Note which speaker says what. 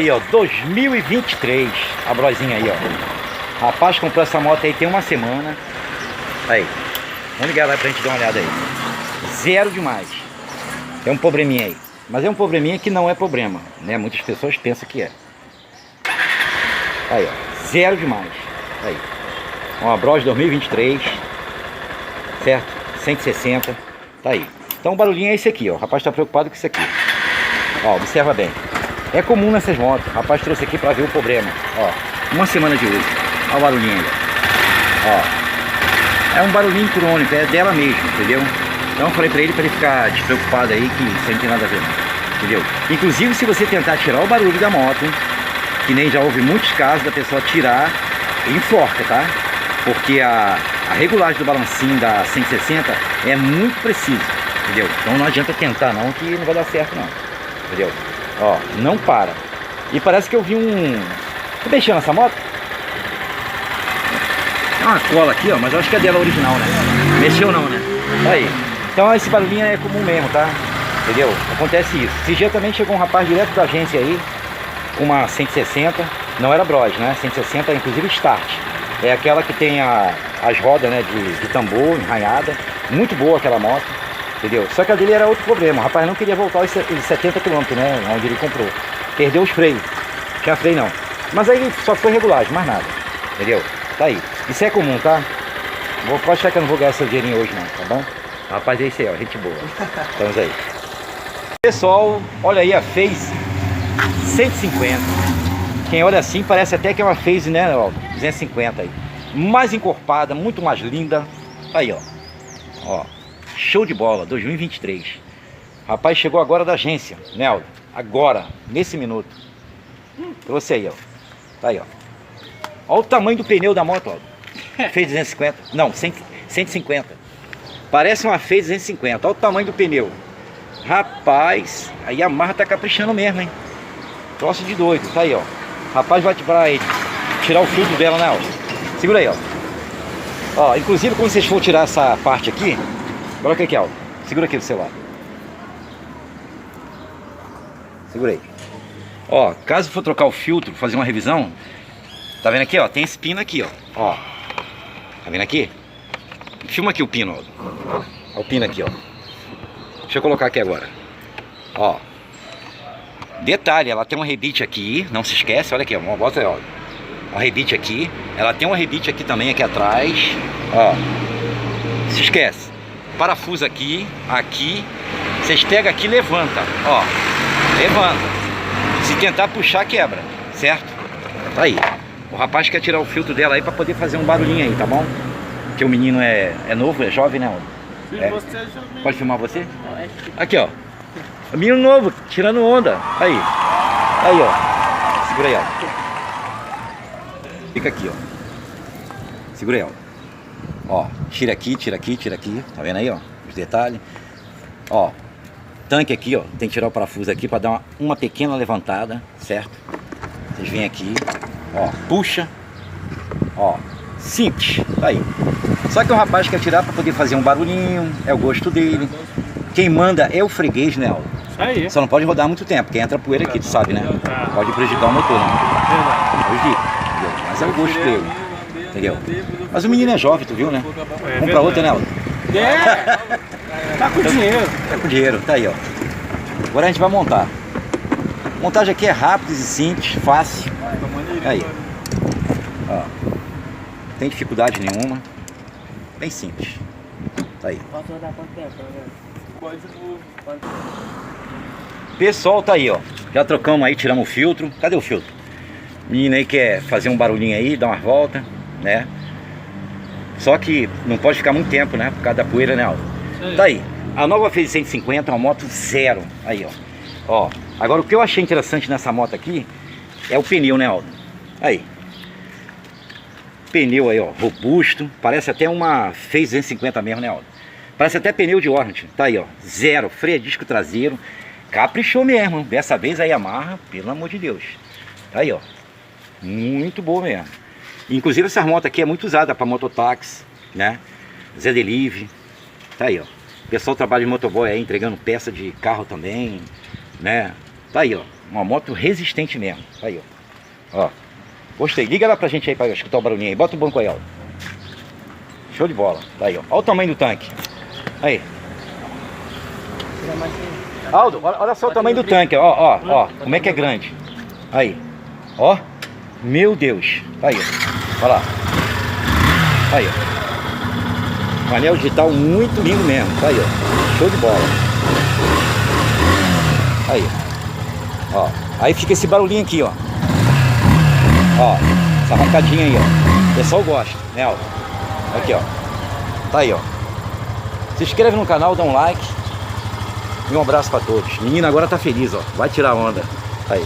Speaker 1: Aí, ó, 2023, a brozinha aí, ó. Rapaz comprou essa moto aí tem uma semana. Aí, vamos ligar lá pra gente dar uma olhada aí. Zero demais. Tem um probleminha aí. Mas é um probleminha que não é problema, né? Muitas pessoas pensam que é. Aí, ó, zero demais. Aí, uma Bros 2023, certo? 160, tá aí. Então o barulhinho é esse aqui, ó. O rapaz tá preocupado com isso aqui. Ó, observa bem. É comum nessas motos. O rapaz trouxe aqui para ver o problema. Ó, uma semana de uso. Olha o barulhinho aí. Ó, é um barulhinho crônico, é dela mesmo, entendeu? Então eu falei para ele ficar despreocupado aí, que isso aí não tem nada a ver, não, entendeu? Inclusive, se você tentar tirar o barulho da moto, que nem já houve muitos casos da pessoa tirar, enforca, tá? Porque a regulagem do balancinho da 160 é muito precisa, entendeu? Então não adianta tentar não, que não vai dar certo não, entendeu? Ó, não para. E parece que eu vi Você mexeu nessa moto? Tem uma cola aqui, ó, mas eu acho que é dela original, né? Mexeu não, né? Aí. Então esse barulhinho é comum mesmo, tá? Entendeu? Acontece isso. Esse dia também chegou um rapaz direto da agência aí, com uma 160. Não era Bros, né? 160, inclusive Start. É aquela que tem as rodas, né, de tambor, enranhada. Muito boa aquela moto. Entendeu? Só que a dele era outro problema. O rapaz não queria voltar os 70 km, né? Onde ele comprou. Perdeu os freios. Não tinha freio não. Mas aí só foi regulagem, mais nada. Entendeu? Tá aí. Isso é comum, tá? Pode achar que eu não vou ganhar seu dinheirinho hoje não, tá bom? Rapaz, é isso aí, ó. Gente boa. Estamos aí. Pessoal, olha aí a Phase 150. Quem olha assim parece até que é uma Phase, né? Ó, 250 aí. Mais encorpada, muito mais linda. Aí, ó. Ó. Show de bola, 2023. Rapaz, chegou agora da agência, né, Aldo? Agora, nesse minuto. Trouxe aí, ó. Tá aí, ó. Olha o tamanho do pneu da moto, Aldo. Fez 250. Não, 150. Parece uma Fez 250. Olha o tamanho do pneu. Rapaz, a Yamaha tá caprichando mesmo, hein? Troço de doido. Tá aí, ó. Rapaz, vai tirar o filtro dela, né, Aldo? Segura aí, ó. Ó, inclusive, quando vocês for tirar essa parte aqui, coloca aqui, ó. Segura aqui do celular. Segura aí. Ó, caso for trocar o filtro, fazer uma revisão, tá vendo aqui, ó? Tem esse pino aqui, ó. Ó. Tá vendo aqui? Filma aqui o pino, ó. Ó o pino aqui, ó. Deixa eu colocar aqui agora. Ó. Detalhe, ela tem um rebite aqui, não se esquece, olha aqui, ó. Bota aí, ó. Um rebite aqui. Ela tem um rebite aqui também, aqui atrás. Ó. Se esquece. Parafuso aqui, aqui. Vocês pegam aqui e levanta, ó. Levanta. Se tentar puxar, quebra, certo? Tá aí. O rapaz quer tirar o filtro dela aí pra poder fazer um barulhinho aí, tá bom? Porque o menino é novo, é jovem, né? É. Pode filmar você? Aqui, ó. O menino novo, tirando onda. Aí. Aí, ó. Segura aí, ó. Fica aqui, ó. Segura aí, ó. Ó, tira aqui, tira aqui, tira aqui. Tá vendo aí, ó? Os detalhes. Ó, tanque aqui, ó. Tem que tirar o parafuso aqui pra dar uma pequena levantada, certo? Vocês vêm aqui, ó, puxa. Ó, simples, tá aí. Só que o rapaz quer tirar pra poder fazer um barulhinho, é o gosto dele. Quem manda é o freguês, né, Aldo?
Speaker 2: Aí.
Speaker 1: Só não pode rodar muito tempo, porque entra poeira aqui, tu sabe, né? Pode prejudicar o motor, né? Prejudica, mas é o gosto dele, entendeu? Mas o menino é jovem, tu viu, né? Compra outra, né, Aldo?
Speaker 2: É! Tá com dinheiro.
Speaker 1: Tá com dinheiro, tá aí, ó. Agora a gente vai montar. A montagem aqui é rápida e simples, fácil. Aí, ó. Não tem dificuldade nenhuma. Bem simples. Tá aí. Pessoal, tá aí, ó. Já trocamos aí, tiramos o filtro. Cadê o filtro? O menino aí quer fazer um barulhinho aí, dar umas voltas, né? Só que não pode ficar muito tempo, né? Por causa da poeira, né, Aldo? Tá aí. A nova Phase 150 é uma moto zero. Aí, ó. Ó. Agora o que eu achei interessante nessa moto aqui é o pneu, né, Aldo? Aí. Pneu aí, ó. Robusto. Parece até uma Phase 250 mesmo, né, Aldo? Parece até pneu de Hornet. Tá aí, ó. Zero. Freio a disco traseiro. Caprichou mesmo. Dessa vez a Yamaha, pelo amor de Deus. Tá aí, ó. Muito boa mesmo. Inclusive essa moto aqui é muito usada para mototáxi, né? Zé Delivery. Tá aí, ó. O pessoal trabalha de motoboy aí, entregando peça de carro também, né? Tá aí, ó. uma moto resistente mesmo. Aí, ó. Ó. Gostei. Liga lá pra gente aí pra escutar o barulhinho aí. Bota o banco aí, ó. Show de bola. Tá aí, ó. Olha o tamanho do tanque. Aí. Aldo, olha só o tamanho do tanque, ó. Como é que é grande. Aí. Ó. Meu Deus. Tá aí, ó. Olha lá. Tá aí, ó. Painel digital muito lindo mesmo. Tá aí, ó. Show de bola. Aí. Ó. Aí fica esse barulhinho aqui, ó. Ó. Essa roncadinha aí, ó. O pessoal gosta, né, Aldo? Aqui, ó. Tá aí, ó. Se inscreve no canal, dá um like. E um abraço pra todos. Menina agora tá feliz, ó. Vai tirar onda. Aí.